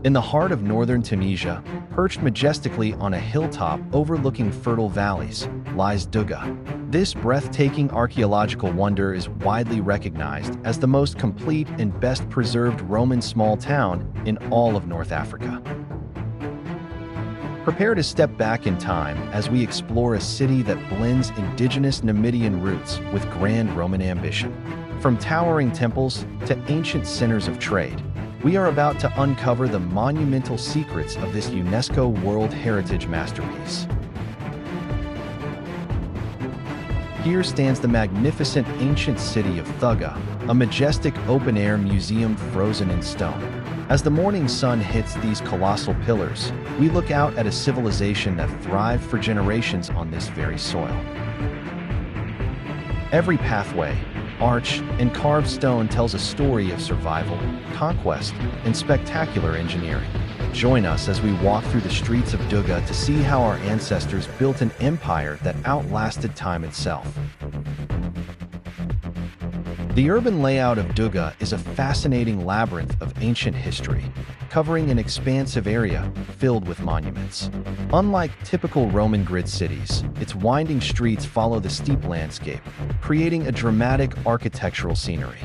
In the heart of northern Tunisia, perched majestically on a hilltop overlooking fertile valleys, lies Dougga. This breathtaking archaeological wonder is widely recognized as the most complete and best-preserved Roman small town in all of North Africa. Prepare to step back in time as we explore a city that blends indigenous Numidian roots with grand Roman ambition. From towering temples to ancient centers of trade, we are about to uncover the monumental secrets of this UNESCO World Heritage masterpiece. Here stands the magnificent ancient city of Thugga, a majestic open-air museum frozen in stone. As the morning sun hits these colossal pillars, we look out at a civilization that thrived for generations on this very soil. Every pathway, arch, and carved stone tells a story of survival, conquest, and spectacular engineering. Join us as we walk through the streets of Dougga to see how our ancestors built an empire that outlasted time itself. The urban layout of Dougga is a fascinating labyrinth of ancient history, covering an expansive area filled with monuments. Unlike typical Roman grid cities, its winding streets follow the steep landscape, creating a dramatic architectural scenery.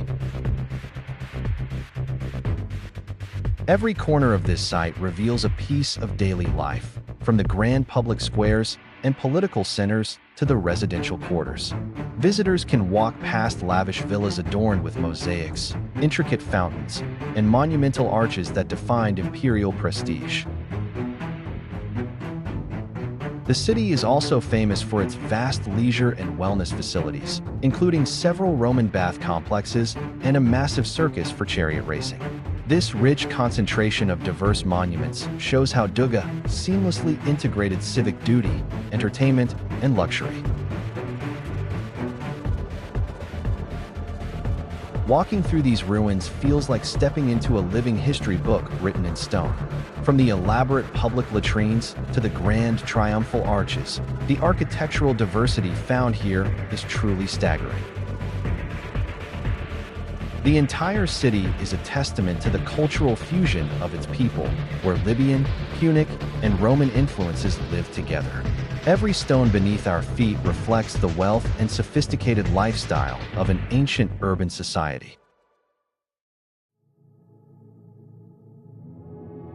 Every corner of this site reveals a piece of daily life, from the grand public squares and political centers to the residential quarters. Visitors can walk past lavish villas adorned with mosaics, intricate fountains, and monumental arches that defined imperial prestige. The city is also famous for its vast leisure and wellness facilities, including several Roman bath complexes and a massive circus for chariot racing. This rich concentration of diverse monuments shows how Dougga seamlessly integrated civic duty, entertainment, and luxury. Walking through these ruins feels like stepping into a living history book written in stone. From the elaborate public latrines to the grand triumphal arches, the architectural diversity found here is truly staggering. The entire city is a testament to the cultural fusion of its people, where Libyan, Punic, and Roman influences live together. Every stone beneath our feet reflects the wealth and sophisticated lifestyle of an ancient urban society.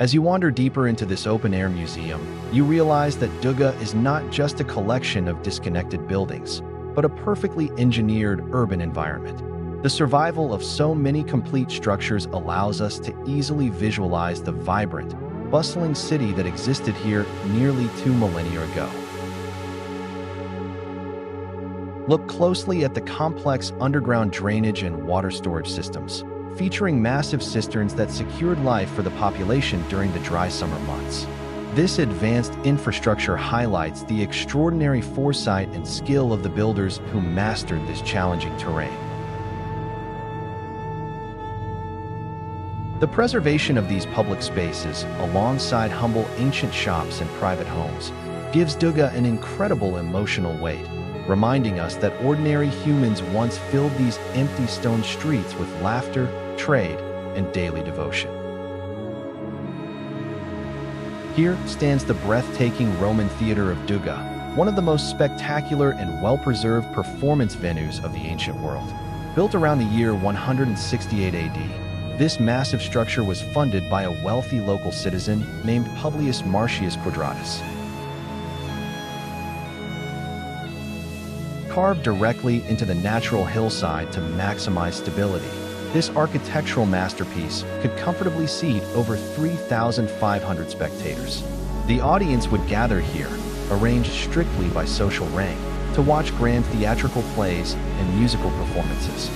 As you wander deeper into this open-air museum, you realize that Dougga is not just a collection of disconnected buildings, but a perfectly engineered urban environment. The survival of so many complete structures allows us to easily visualize the vibrant, bustling city that existed here nearly 2 millennia ago. Look closely at the complex underground drainage and water storage systems, featuring massive cisterns that secured life for the population during the dry summer months. This advanced infrastructure highlights the extraordinary foresight and skill of the builders who mastered this challenging terrain. The preservation of these public spaces, alongside humble ancient shops and private homes, gives Dougga an incredible emotional weight, reminding us that ordinary humans once filled these empty stone streets with laughter, trade, and daily devotion. Here stands the breathtaking Roman theater of Dougga, one of the most spectacular and well-preserved performance venues of the ancient world. Built around the year 168 AD, this massive structure was funded by a wealthy local citizen named Publius Marcius Quadratus. Carved directly into the natural hillside to maximize stability, this architectural masterpiece could comfortably seat over 3,500 spectators. The audience would gather here, arranged strictly by social rank, to watch grand theatrical plays and musical performances.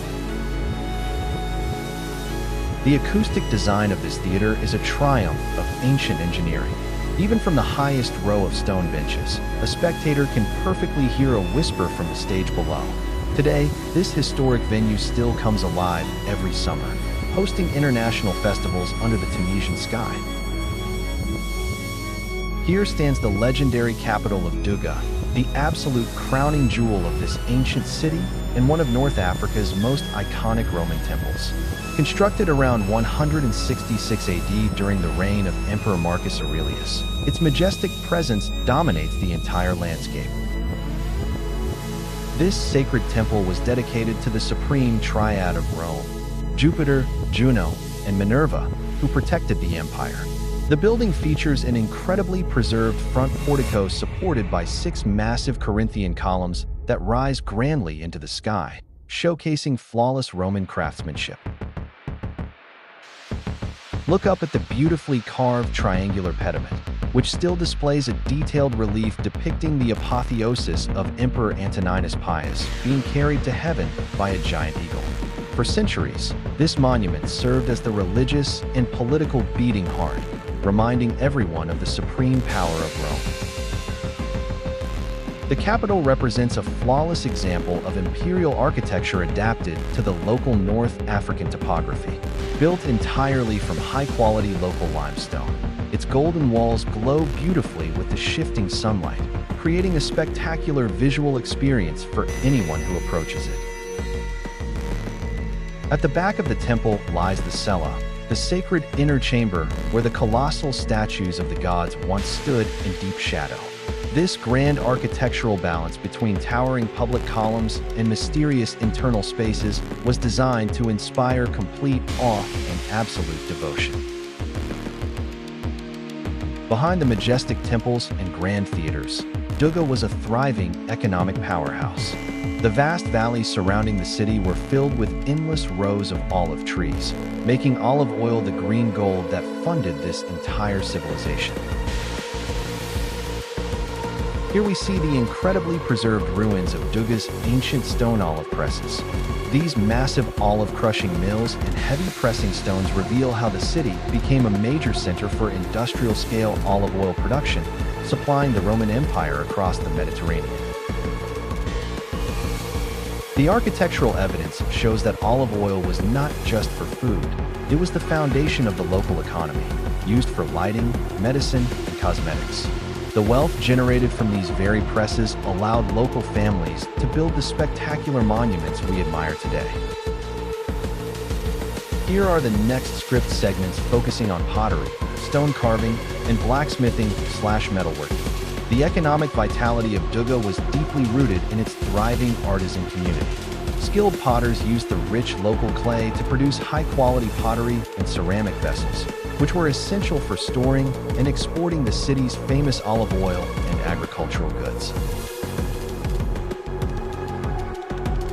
The acoustic design of this theater is a triumph of ancient engineering. Even from the highest row of stone benches, a spectator can perfectly hear a whisper from the stage below. Today, this historic venue still comes alive every summer, hosting international festivals under the Tunisian sky. Here stands the legendary capital of Dougga, the absolute crowning jewel of this ancient city and one of North Africa's most iconic Roman temples. Constructed around 166 AD during the reign of Emperor Marcus Aurelius, its majestic presence dominates the entire landscape. This sacred temple was dedicated to the supreme triad of Rome, Jupiter, Juno, and Minerva, who protected the empire. The building features an incredibly preserved front portico supported by 6 massive Corinthian columns that rise grandly into the sky, showcasing flawless Roman craftsmanship. Look up at the beautifully carved triangular pediment, which still displays a detailed relief depicting the apotheosis of Emperor Antoninus Pius being carried to heaven by a giant eagle. For centuries, this monument served as the religious and political beating heart, reminding everyone of the supreme power of Rome. The capital represents a flawless example of imperial architecture adapted to the local North African topography. Built entirely from high-quality local limestone, its golden walls glow beautifully with the shifting sunlight, creating a spectacular visual experience for anyone who approaches it. At the back of the temple lies the cella, the sacred inner chamber where the colossal statues of the gods once stood in deep shadow. This grand architectural balance between towering public columns and mysterious internal spaces was designed to inspire complete awe and absolute devotion. Behind the majestic temples and grand theaters, Dougga was a thriving economic powerhouse. The vast valleys surrounding the city were filled with endless rows of olive trees, making olive oil the green gold that funded this entire civilization. Here we see the incredibly preserved ruins of Dougga's ancient stone olive presses. These massive olive crushing mills and heavy pressing stones reveal how the city became a major center for industrial-scale olive oil production, supplying the Roman Empire across the Mediterranean. The architectural evidence shows that olive oil was not just for food, it was the foundation of the local economy, used for lighting, medicine, and cosmetics. The wealth generated from these very presses allowed local families to build the spectacular monuments we admire today. Here are the next script segments focusing on pottery, stone carving, and blacksmithing/metalworking. The economic vitality of Dougga was deeply rooted in its thriving artisan community. Skilled potters used the rich local clay to produce high-quality pottery and ceramic vessels, which were essential for storing and exporting the city's famous olive oil and agricultural goods.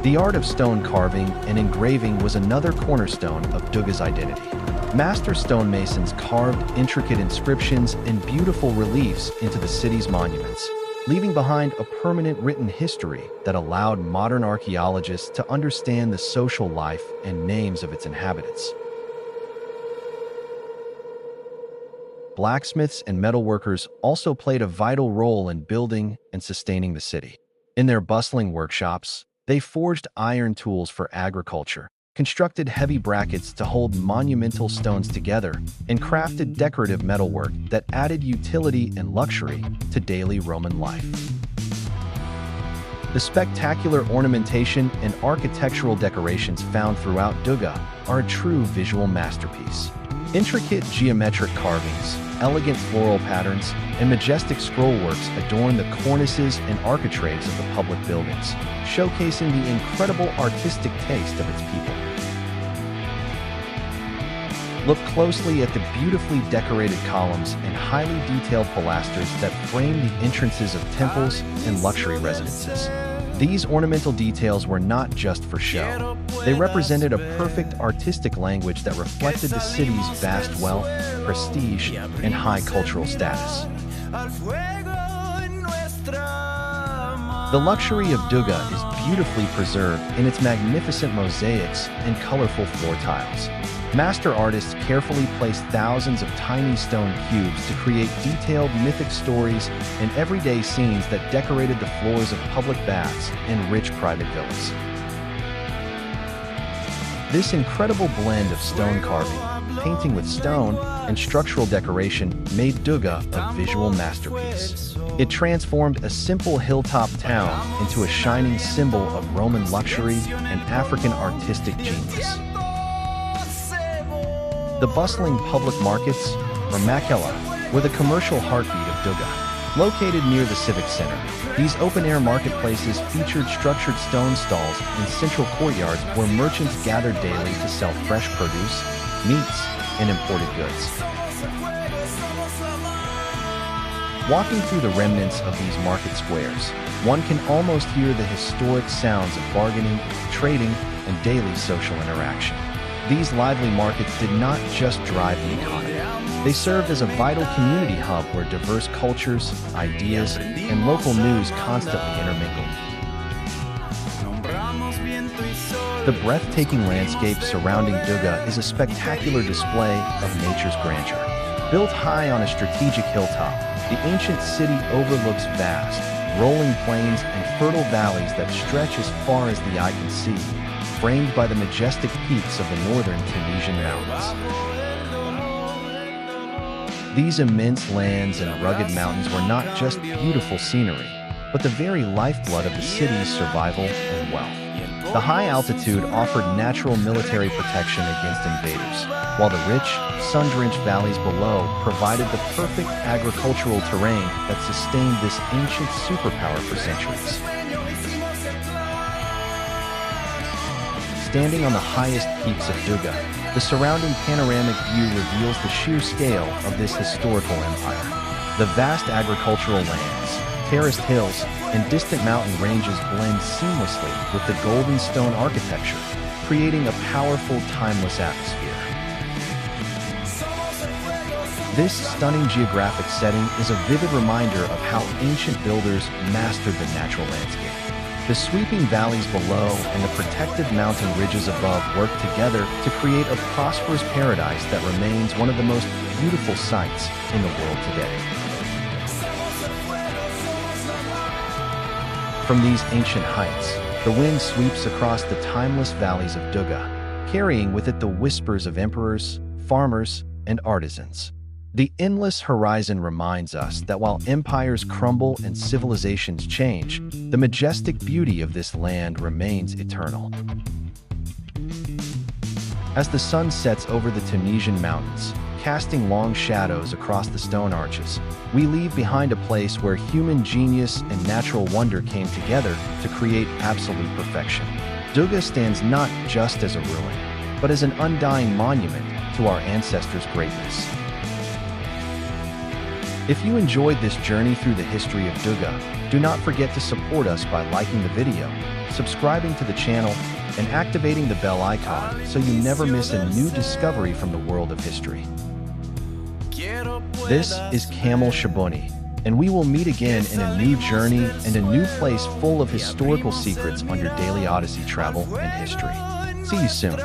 The art of stone carving and engraving was another cornerstone of Dougga's identity. Master stonemasons carved intricate inscriptions and beautiful reliefs into the city's monuments, leaving behind a permanent written history that allowed modern archaeologists to understand the social life and names of its inhabitants. Blacksmiths and metalworkers also played a vital role in building and sustaining the city. In their bustling workshops, they forged iron tools for agriculture, constructed heavy brackets to hold monumental stones together, and crafted decorative metalwork that added utility and luxury to daily Roman life. The spectacular ornamentation and architectural decorations found throughout Dougga are a true visual masterpiece. Intricate geometric carvings, elegant floral patterns, and majestic scrollworks adorn the cornices and architraves of the public buildings, showcasing the incredible artistic taste of its people. Look closely at the beautifully decorated columns and highly detailed pilasters that frame the entrances of temples and luxury residences. These ornamental details were not just for show. They represented a perfect artistic language that reflected the city's vast wealth, prestige, and high cultural status. The luxury of Dougga is beautifully preserved in its magnificent mosaics and colorful floor tiles. Master artists carefully placed thousands of tiny stone cubes to create detailed mythic stories and everyday scenes that decorated the floors of public baths and rich private villas. This incredible blend of stone carving, painting with stone, and structural decoration made Dougga a visual masterpiece. It transformed a simple hilltop town into a shining symbol of Roman luxury and African artistic genius. The bustling public markets, or makela, were the commercial heartbeat of Dougga. Located near the civic center, these open-air marketplaces featured structured stone stalls and central courtyards where merchants gathered daily to sell fresh produce, meats, and imported goods. Walking through the remnants of these market squares, one can almost hear the historic sounds of bargaining, trading, and daily social interaction. These lively markets did not just drive the economy. They served as a vital community hub where diverse cultures, ideas, and local news constantly intermingled. The breathtaking landscape surrounding Dougga is a spectacular display of nature's grandeur. Built high on a strategic hilltop, the ancient city overlooks vast, rolling plains and fertile valleys that stretch as far as the eye can see, framed by the majestic peaks of the northern Tunisian mountains. These immense lands and rugged mountains were not just beautiful scenery, but the very lifeblood of the city's survival and wealth. The high altitude offered natural military protection against invaders, while the rich, sun-drenched valleys below provided the perfect agricultural terrain that sustained this ancient superpower for centuries. Standing on the highest peaks of Dougga, the surrounding panoramic view reveals the sheer scale of this historical empire. The vast agricultural lands, terraced hills, and distant mountain ranges blend seamlessly with the golden stone architecture, creating a powerful, timeless atmosphere. This stunning geographic setting is a vivid reminder of how ancient builders mastered the natural landscape. The sweeping valleys below and the protected mountain ridges above work together to create a prosperous paradise that remains one of the most beautiful sights in the world today. From these ancient heights, the wind sweeps across the timeless valleys of Dougga, carrying with it the whispers of emperors, farmers, and artisans. The endless horizon reminds us that while empires crumble and civilizations change, the majestic beauty of this land remains eternal. As the sun sets over the Tunisian mountains, casting long shadows across the stone arches, we leave behind a place where human genius and natural wonder came together to create absolute perfection. Dougga stands not just as a ruin, but as an undying monument to our ancestors' greatness. If you enjoyed this journey through the history of Dougga, do not forget to support us by liking the video, subscribing to the channel, and activating the bell icon so you never miss a new discovery from the world of history. This is Kamel, and we will meet again in a new journey and a new place full of historical secrets on your daily Odyssey travel and history. See you soon.